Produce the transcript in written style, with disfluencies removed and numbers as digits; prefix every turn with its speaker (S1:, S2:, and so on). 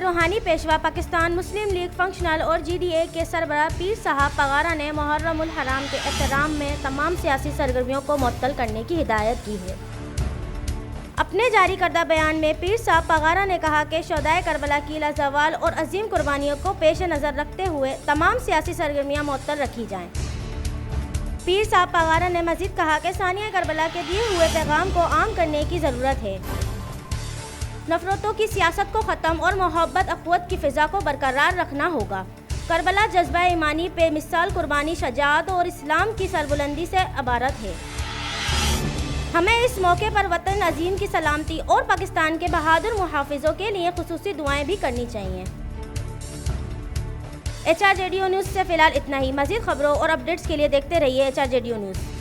S1: روحانی پیشوا پاکستان مسلم league functional اور GDA کے سربراہ پیر صاحب پغارا نے محرم الحرام کے احترام میں تمام سیاسی سرگرمیوں کو معطل کرنے کی ہدایت کی ہے۔ اپنے جاری کردہ بیان میں پیر صاحب پغارا نے کہا کہ شہدائے کربلا کی لازوال اور عظیم قربانیوں کو پیش نظر رکھتے ہوئے تمام سیاسی سرگرمیاں معطل رکھی جائیں۔ پیر صاحب پغارا نے مزید کہا کہ ثانیہ کربلا کے دیے ہوئے پیغام کو عام کرنے کی ضرورت ہے۔ نفرتوں کی سیاست کو ختم اور محبت اخوت کی فضا کو برقرار رکھنا ہوگا۔ کربلا جذبہ ایمانی بے مثال قربانی، شجاعت اور اسلام کی سربلندی سے عبارت ہے۔ ہمیں اس موقع پر وطن عظیم کی سلامتی اور پاکستان کے بہادر محافظوں کے لیے خصوصی دعائیں بھی کرنی چاہیے۔ HRJDO نیوز سے فی الحال اتنا ہی۔ مزید خبروں اور اپڈیٹس کے لیے دیکھتے رہیے HRJDO نیوز۔